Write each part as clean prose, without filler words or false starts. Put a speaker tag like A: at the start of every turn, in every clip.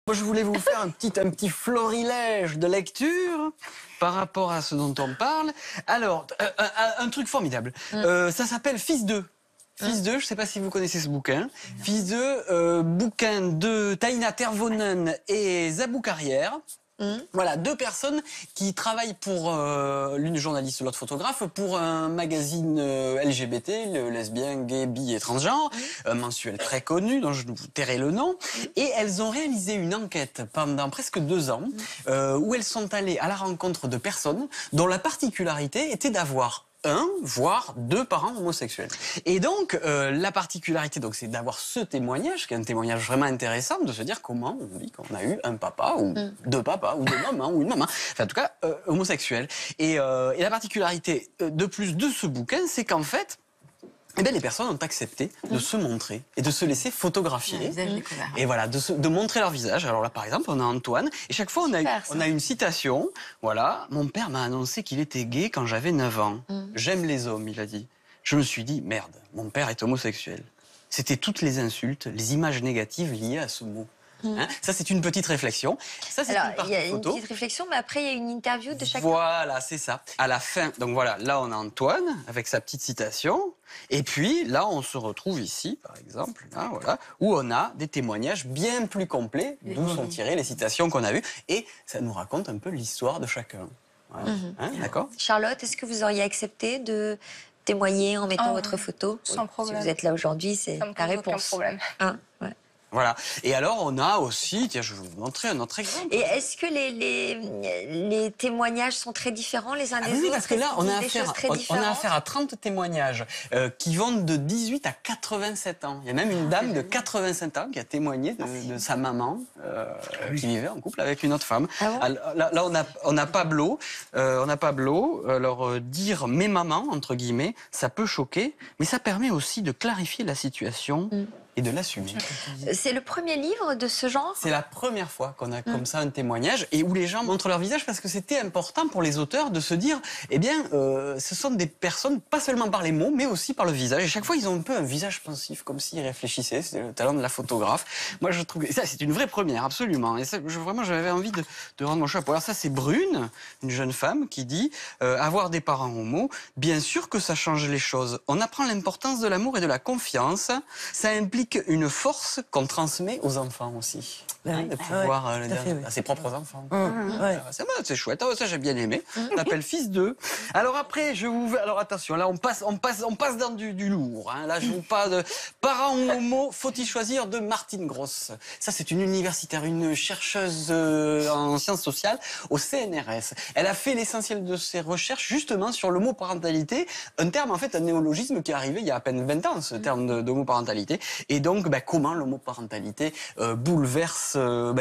A: Moi, je voulais vous faire un petit florilège de lecture par rapport à ce dont on parle. Alors, un truc formidable. Ça s'appelle Fils d'eux. Fils d'eux, je ne sais pas si vous connaissez ce bouquin. Fils d'eux, bouquin de Taina Tervonen et Zabou Carrière. Voilà, deux personnes qui travaillent pour l'une journaliste, l'autre photographe, pour un magazine LGBT, le lesbien, gay, bi et transgenre, un mensuel très connu dont je vous tairai le nom. Et elles ont réalisé une enquête pendant presque 2 ans où elles sont allées à la rencontre de personnes dont la particularité était d'avoir un, voire 2 parents homosexuels. Et donc, la particularité, c'est d'avoir ce témoignage, qui est un témoignage vraiment intéressant, de se dire comment on vit quand on a eu un papa, ou 2 papas, ou 2 mamans, ou une maman, enfin en tout cas, homosexuel. Et la particularité de plus de ce bouquin, c'est qu'en fait, les personnes ont accepté de se montrer et de se laisser photographier. Et voilà, de montrer leur visage. Alors là, par exemple, on a Antoine. Et chaque fois, on a une citation. Voilà, mon père m'a annoncé qu'il était gay quand j'avais 9 ans. J'aime les hommes, il a dit. Je me suis dit, merde, mon père est homosexuel. C'était toutes les insultes, les images négatives liées à ce mot. Hein, ça, c'est une petite réflexion. Ça, c'est une partie
B: il y a
A: photo.
B: une petite réflexion, mais après, il y a une interview de chacun.
A: Voilà, c'est ça. À la fin, donc voilà, là, on a Antoine avec sa petite citation. Et puis, là, on se retrouve ici, par exemple, là, voilà, où on a des témoignages bien plus complets, d'où sont tirées les citations qu'on a vues. Et ça nous raconte un peu l'histoire de chacun. Voilà. Hein, d'accord ?
B: Charlotte, est-ce que vous auriez accepté de témoigner en mettant votre photo?
C: Sans problème.
B: Si vous êtes là aujourd'hui, c'est la réponse.
C: Aucun problème.
B: Hein, ouais.
A: Voilà. Et alors, on a aussi, tiens, je vais vous montrer un autre exemple.
B: Et est-ce que les témoignages sont très différents les uns des autres?
A: Oui, parce que là, on a affaire à 30 témoignages qui vont de 18 à 87 ans. Il y a même une dame de 87 ans qui a témoigné de sa maman qui vivait en couple avec une autre femme.
B: Ah bon?
A: Alors, là, on a Pablo. Alors, dire « mes mamans », entre guillemets, ça peut choquer, mais ça permet aussi de clarifier la situation et de l'assumer.
B: C'est le premier livre de ce genre?
A: C'est la première fois qu'on a comme ça un témoignage et où les gens montrent leur visage parce que c'était important pour les auteurs de se dire, eh bien, ce sont des personnes, pas seulement par les mots, mais aussi par le visage. Et chaque fois, ils ont un peu un visage pensif, comme s'ils réfléchissaient. C'est le talent de la photographe. Moi, je trouve que ça, c'est une vraie première, absolument. Et ça, vraiment, j'avais envie de rendre mon chapeau. Alors ça, c'est Brune, une jeune femme, qui dit avoir des parents homo, bien sûr que ça change les choses. On apprend l'importance de l'amour et de la confiance. Ça implique une force qu'on transmet aux enfants aussi. De pouvoir le dire à ses propres enfants. C'est chouette, ça j'ai bien aimé. Ça s'appelle Fils d'eux. Alors après, alors attention, là on passe dans du lourd. Hein. Là je vous parle de Parents homo, faut-il choisir, de Martine Gross. Ça c'est une universitaire, une chercheuse en sciences sociales au CNRS. Elle a fait l'essentiel de ses recherches justement sur l'homoparentalité, un terme en fait, un néologisme qui est arrivé il y a à peine 20 ans, ce terme d'homoparentalité. Et donc, comment l'homoparentalité bouleverse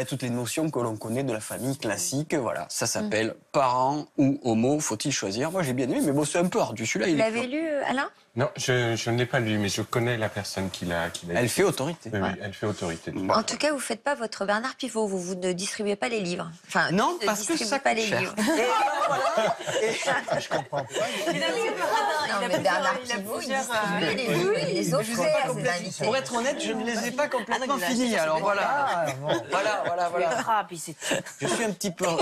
A: toutes les notions que l'on connaît de la famille classique. Voilà, ça s'appelle Parents ou homo, faut-il choisir. Moi, j'ai bien aimé, mais bon, c'est un peu ardu. Celui-là,
B: Vous l'avez lu, Alain?
D: Non, je ne l'ai pas lu, mais je connais la personne qui l'a
A: Elle fait autorité.
D: Oui, elle fait autorité.
B: En tout cas, vous ne faites pas votre Bernard Pivot, vous ne distribuez pas les livres. Enfin,
A: non, parce que ça
B: pas
A: coûte
B: les
A: cher.
B: livres.
A: Je comprends pas.
B: Non, mais Bernard Pivot, il distribue les livres et les autres à ses invités.
A: Pour être honnête, je ne les ai pas complètement finis. Alors voilà. Voilà. Je suis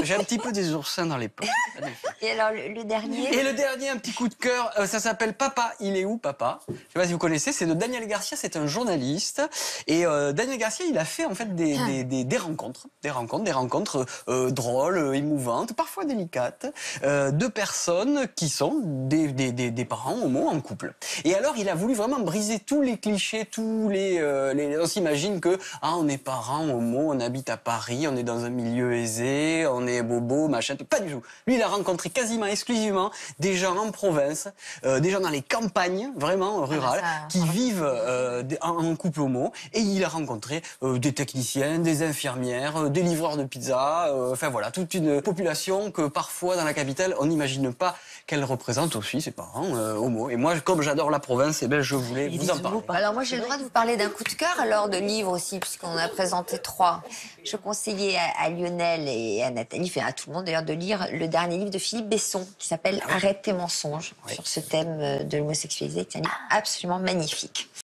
A: j'ai un petit peu des oursins dans les poches.
B: Et alors, le dernier?
A: Et le dernier, un petit coup de cœur, ça s'appelle Papa, il est où, papa? Je ne sais pas si vous connaissez, c'est de Daniel Garcia, c'est un journaliste. Et Daniel Garcia, il a fait en fait des rencontres drôles, émouvantes, parfois délicates, de personnes qui sont des parents homo en couple. Et alors, il a voulu vraiment briser tous les clichés, on s'imagine que on est parents homo, on habite à Paris, on est dans un milieu aisé, on est bobo, machin, pas du tout. Lui, il a rencontré quasiment exclusivement des gens en province, des gens dans les campagnes, vraiment rurales, qui vivent en couple homo. Et il a rencontré des techniciens, des infirmières, des livreurs de pizza, enfin voilà, toute une population que parfois dans la capitale, on n'imagine pas qu'elle représente aussi ses parents homo. Et moi, comme j'adore la province, je voulais vous en parler.
B: Alors moi, j'ai le droit de vous parler d'un coup de cœur, alors de livres aussi, puisqu'on a présenté 3. Je conseillais à Lionel et à Nathalie, enfin à tout le monde d'ailleurs, de lire le dernier livre de Philippe Besson, qui s'appelle Arrête tes mensonges, sur ce thème de l'homosexualité, qui est un livre absolument magnifique.